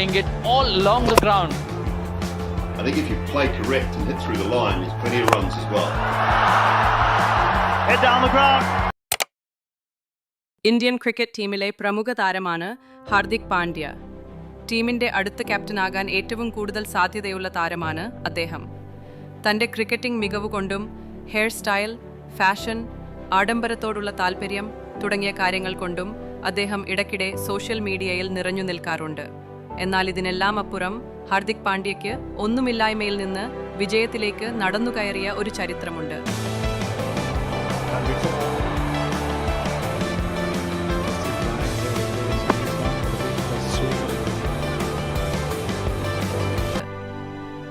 it all along the ground. I think if you play correct and hit through the line, there's plenty of runs as well. Head down the ground. Indian cricket ടീമിലെ പ്രമുഖ താരമാണ് ഹാർദിക് പാണ്ഡ്യ. ടീമിന്റെ അടുത്ത ക്യാപ്റ്റനാകാൻ ഏറ്റവും കൂടുതൽ സാധ്യതയുള്ള താരമാണ് അദ്ദേഹം. തന്റെ ക്രിക്കറ്റിംഗ് മികവ് കൊണ്ടും ഹെയർ സ്റ്റൈൽ, ഫാഷൻ, ആഡംബരത്തോടുള്ള താൽപ്പര്യം തുടങ്ങിയ കാര്യങ്ങൾ കൊണ്ടും അദ്ദേഹം ഇടയ്ക്കിടെ സോഷ്യൽ മീഡിയയിൽ നിറഞ്ഞു നിൽക്കാറുണ്ട്. എന്നാൽ ഇതിനെല്ലാം അപ്പുറം ഹാർദിക് പാണ്ഡ്യയ്ക്ക് ഒന്നുമില്ലായ്മയിൽ നിന്ന് വിജയത്തിലേക്ക് നടന്നുകയറിയ ഒരു ചരിത്രമുണ്ട്.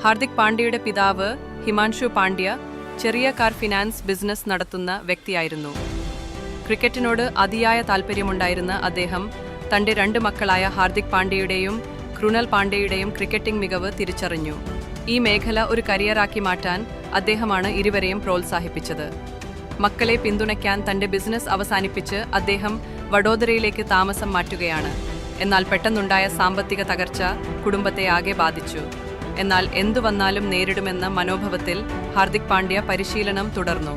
ഹാർദിക് പാണ്ഡ്യയുടെ പിതാവ് ഹിമാൻഷു പാണ്ഡ്യ ചെറിയ കാർ ഫിനാൻസ് ബിസിനസ് നടത്തുന്ന വ്യക്തിയായിരുന്നു. ക്രിക്കറ്റിനോട് അതിയായ താൽപ്പര്യമുണ്ടായിരുന്ന അദ്ദേഹം തന്റെ 2 മക്കളായ ഹാർദിക് പാണ്ഡ്യയുടെയും ക്രുണൽ പാണ്ഡ്യയുടെയും ക്രിക്കറ്റിംഗ് മികവ് തിരിച്ചറിഞ്ഞു. ഈ മേഖല ഒരു കരിയറാക്കി മാറ്റാൻ അദ്ദേഹമാണ് ഇരുവരെയും പ്രോത്സാഹിപ്പിച്ചത്. മക്കളെ പിന്തുണയ്ക്കാൻ തന്റെ ബിസിനസ് അവസാനിപ്പിച്ച് അദ്ദേഹം വഡോദരയിലേക്ക് താമസം മാറ്റുകയാണ്. എന്നാൽ പെട്ടെന്നുണ്ടായ സാമ്പത്തിക തകർച്ച കുടുംബത്തെ ആകെ ബാധിച്ചു. എന്നാൽ എന്തു വന്നാലും നേരിടുമെന്ന മനോഭാവത്തിൽ ഹാർദിക് പാണ്ഡ്യ പരിശീലനം തുടർന്നു.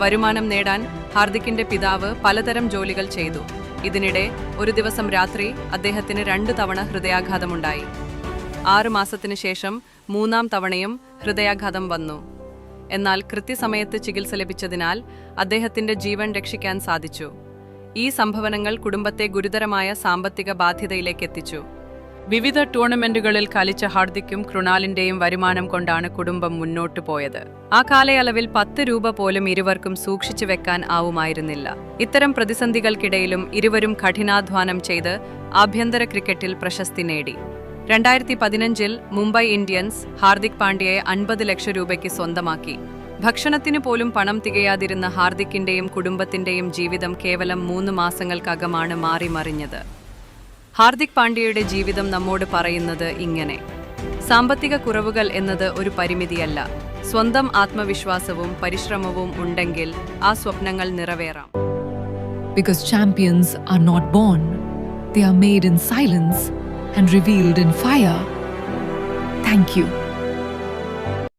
വരുമാനം നേടാൻ ഹാർദിക്കിന്റെ പിതാവ് പലതരം ജോലികൾ ചെയ്തു. ഇതിനിടെ ഒരു ദിവസം രാത്രി അദ്ദേഹത്തിന് 2 തവണ ഹൃദയാഘാതമുണ്ടായി. 6 മാസത്തിന് ശേഷം 3-ാം തവണയും ഹൃദയാഘാതം വന്നു. എന്നാൽ കൃത്യസമയത്ത് ചികിത്സ ലഭിച്ചതിനാൽ അദ്ദേഹത്തിന്റെ ജീവൻ രക്ഷിക്കാൻ സാധിച്ചു. ഈ സംഭവങ്ങൾ കുടുംബത്തെ ഗുരുതരമായ സാമ്പത്തിക ബാധ്യതയിലേക്ക് എത്തിച്ചു. വിവിധ ടൂർണമെന്റുകളിൽ കളിച്ച ഹാർദിക്കും കൃണാലിന്റെയും വരുമാനം കൊണ്ടാണ് കുടുംബം മുന്നോട്ടു പോയത്. ആ കാലയളവിൽ 10 രൂപ പോലും ഇരുവർക്കും സൂക്ഷിച്ചു വെക്കാൻ ആവുമായിരുന്നില്ല. ഇത്തരം പ്രതിസന്ധികൾക്കിടയിലും ഇരുവരും കഠിനാധ്വാനം ചെയ്ത് ആഭ്യന്തര ക്രിക്കറ്റിൽ പ്രശസ്തി നേടി. 2015-ൽ മുംബൈ ഇന്ത്യൻസ് ഹാർദിക് പാണ്ഡ്യയെ 50 ലക്ഷം രൂപയ്ക്ക് സ്വന്തമാക്കി. ഭക്ഷണത്തിനു പോലും പണം തികയാതിരുന്ന ഹാർദിക്കിന്റെയും കുടുംബത്തിന്റെയും ജീവിതം കേവലം 3 മാസങ്ങൾക്കകമാണ് മാറിമറിഞ്ഞത്. ഹാർദിക് പാണ്ഡ്യയുടെ ജീവിതം നമ്മോട് പറയുന്നത് ഇങ്ങനെ: സാമ്പത്തിക കുറവുകൾ എന്നത് ഒരു പരിമിതിയല്ല. സ്വന്തം ആത്മവിശ്വാസവും പരിശ്രമവും ഉണ്ടെങ്കിൽ ആ സ്വപ്നങ്ങൾ നിറവേറാം. Because champions are not born, they are made in silence and revealed in fire. Thank you.